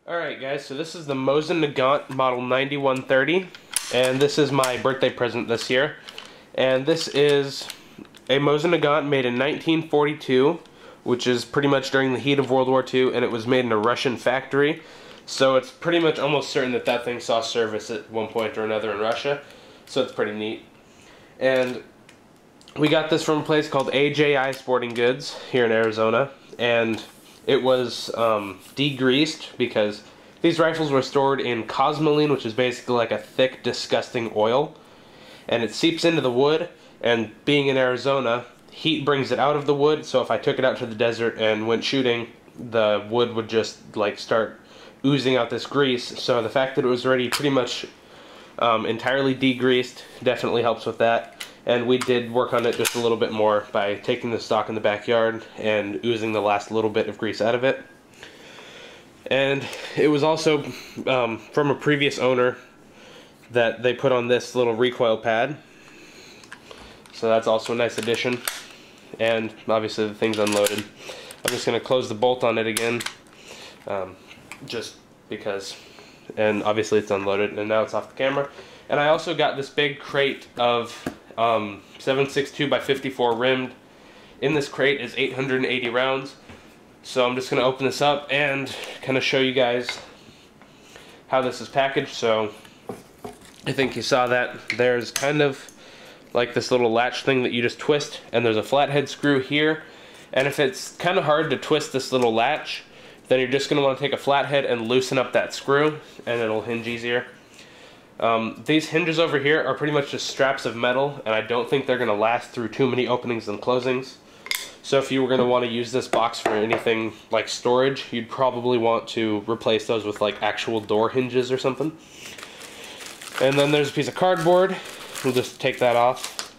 Alright guys, so this is the Mosin Nagant model 9130, and this is my birthday present this year. And this is a Mosin Nagant made in 1942, which is pretty much during the heat of World War II, and it was made in a Russian factory. So it's pretty much almost certain that that thing saw service at one point or another in Russia, so it's pretty neat. And we got this from a place called AJI Sporting Goods here in Arizona, and it was degreased because these rifles were stored in cosmoline, which is basically like a thick, disgusting oil, and it seeps into the wood, and being in Arizona, heat brings it out of the wood, so if I took it out to the desert and went shooting, the wood would just like start oozing out this grease. So the fact that it was already pretty much entirely degreased definitely helps with that. And we did work on it just a little bit more by taking the stock in the backyard and oozing the last little bit of grease out of it. And it was also from a previous owner that they put on this little recoil pad. So that's also a nice addition. And obviously the thing's unloaded. I'm just going to close the bolt on it again, just because. And obviously it's unloaded, and now it's off the camera. And I also got this big crate of 7.62 by 54 rimmed. In this crate is 880 rounds. So I'm just going to open this up and kind of show you guys how this is packaged. So I think you saw that there's kind of like this little latch thing that you just twist, and there's a flathead screw here. And if it's kind of hard to twist this little latch, then you're just going to want to take a flathead and loosen up that screw, and it'll hinge easier. These hinges over here are pretty much just straps of metal, and I don't think they're going to last through too many openings and closings. So if you were going to want to use this box for anything like storage, you'd probably want to replace those with like actual door hinges or something. And then there's a piece of cardboard. We'll just take that off.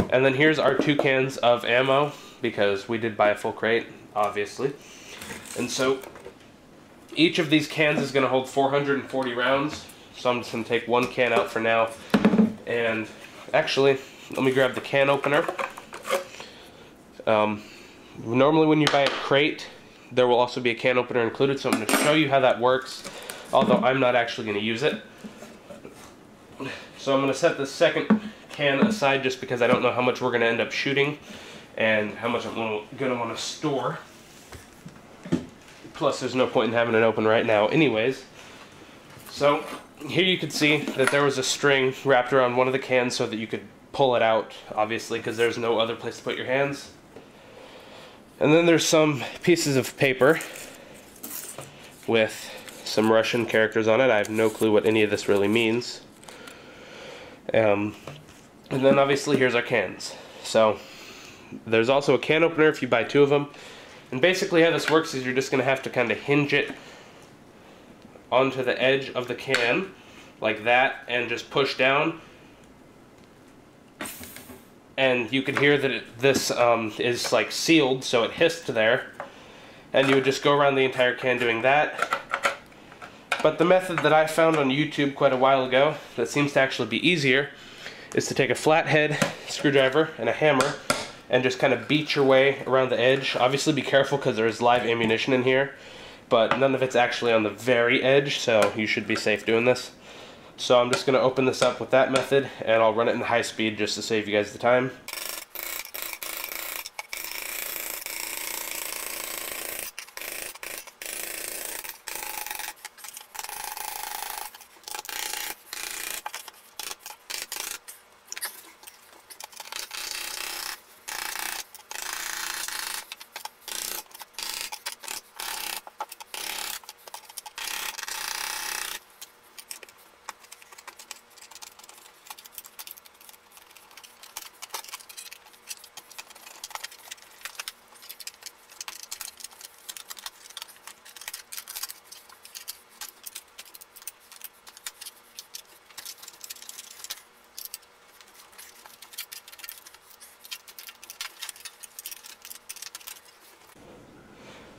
And then here's our 2 cans of ammo, because we did buy a full crate, obviously. And so each of these cans is going to hold 440 rounds. So I'm just going to take 1 can out for now. And actually, let me grab the can opener. Normally when you buy a crate, there will also be a can opener included. So I'm going to show you how that works, although I'm not actually going to use it. So I'm going to set the second can aside just because I don't know how much we're going to end up shooting and how much I'm going to want to store. Plus there's no point in having it open right now anyways. So here you can see that there was a string wrapped around one of the cans so that you could pull it out, obviously, because there's no other place to put your hands. And then there's some pieces of paper with some Russian characters on it. I have no clue what any of this really means. And then obviously here's our cans. So there's also a can opener if you buy 2 of them. And basically how this works is you're just going to have to kind of hinge it onto the edge of the can like that and just push down. And you can hear that this is like sealed, so it hissed there. And you would just go around the entire can doing that. But the method that I found on YouTube quite a while ago that seems to actually be easier is to take a flathead screwdriver and a hammer and just kind of beat your way around the edge. Obviously be careful because there is live ammunition in here, but none of it's actually on the very edge, so you should be safe doing this. So I'm just going to open this up with that method, and I'll run it in high speed just to save you guys the time.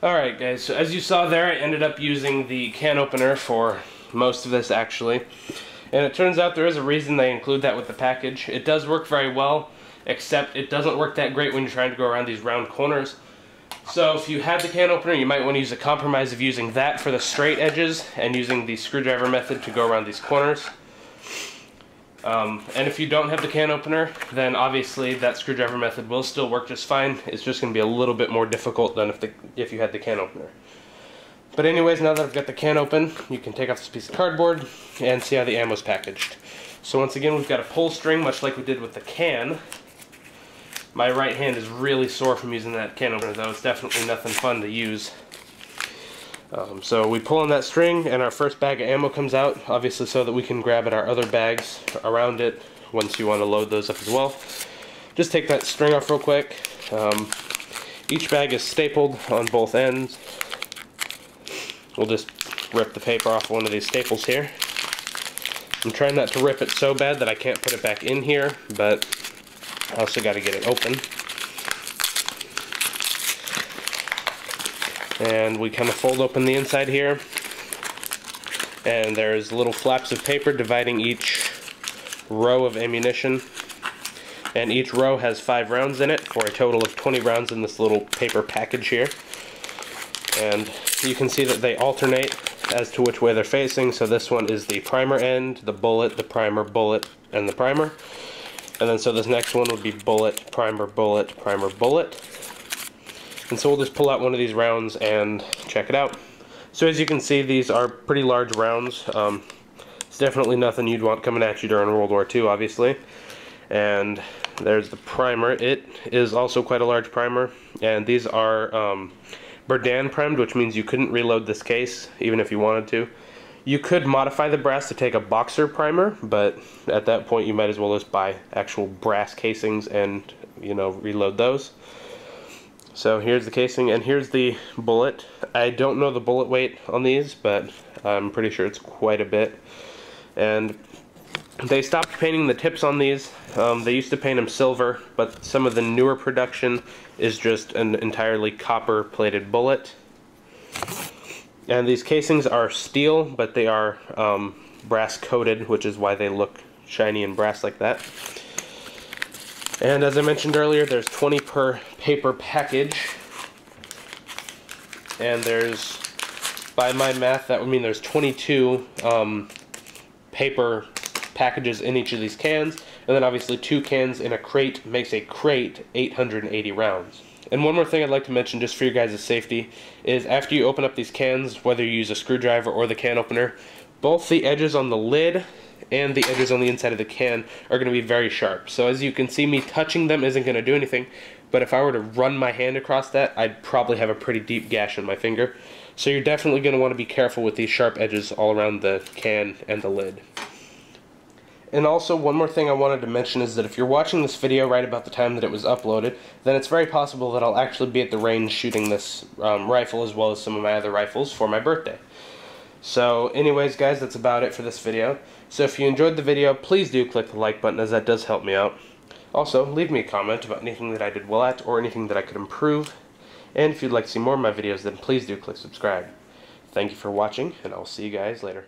Alright guys, so as you saw there, I ended up using the can opener for most of this actually. And it turns out there is a reason they include that with the package. It does work very well, except it doesn't work that great when you're trying to go around these round corners. So if you have the can opener, you might want to use a compromise of using that for the straight edges and using the screwdriver method to go around these corners. And if you don't have the can opener, then obviously that screwdriver method will still work just fine. It's just going to be a little bit more difficult than if you had the can opener. But anyways, now that I've got the can open, you can take off this piece of cardboard and see how the ammo's packaged. So once again, we've got a pull string, much like we did with the can. My right hand is really sore from using that can opener, though. It's definitely nothing fun to use. So we pull on that string, and our first bag of ammo comes out, obviously so that we can grab at our other bags around it once you want to load those up as well. Just take that string off real quick. Each bag is stapled on both ends. We'll just rip the paper off one of these staples here. I'm trying not to rip it so bad that I can't put it back in here, but I also got to get it open. And we kind of fold open the inside here. And there's little flaps of paper dividing each row of ammunition. And each row has 5 rounds in it for a total of 20 rounds in this little paper package here. And you can see that they alternate as to which way they're facing. So this one is the primer end, the bullet, the primer, bullet, and the primer. And then so this next one would be bullet, primer, bullet, primer, bullet. And so we'll just pull out one of these rounds and check it out. So as you can see, these are pretty large rounds. It's definitely nothing you'd want coming at you during World War II, obviously. And there's the primer. It is also quite a large primer. And these are Berdan primed, which means you couldn't reload this case, even if you wanted to. You could modify the brass to take a boxer primer, but at that point you might as well just buy actual brass casings and, you know, reload those. So here's the casing, and here's the bullet. I don't know the bullet weight on these, but I'm pretty sure it's quite a bit. And they stopped painting the tips on these. They used to paint them silver, but some of the newer production is just an entirely copper-plated bullet. And these casings are steel, but they are brass-coated, which is why they look shiny and brass like that. And as I mentioned earlier, there's 20 per paper package. And there's, by my math, that would mean there's 22 paper packages in each of these cans. And then obviously 2 cans in a crate makes a crate 880 rounds. And one more thing I'd like to mention, just for your guys' safety, is after you open up these cans, whether you use a screwdriver or the can opener, both the edges on the lid and the edges on the inside of the can are going to be very sharp. So as you can see, me touching them isn't going to do anything, but if I were to run my hand across that, I'd probably have a pretty deep gash on my finger. So you're definitely going to want to be careful with these sharp edges all around the can and the lid. And also, one more thing I wanted to mention is that if you're watching this video right about the time that it was uploaded, then it's very possible that I'll actually be at the range shooting this rifle as well as some of my other rifles for my birthday. So anyways, guys, that's about it for this video. So if you enjoyed the video, please do click the like button, as that does help me out. Also, leave me a comment about anything that I did well at or anything that I could improve. And if you'd like to see more of my videos, then please do click subscribe. Thank you for watching, and I'll see you guys later.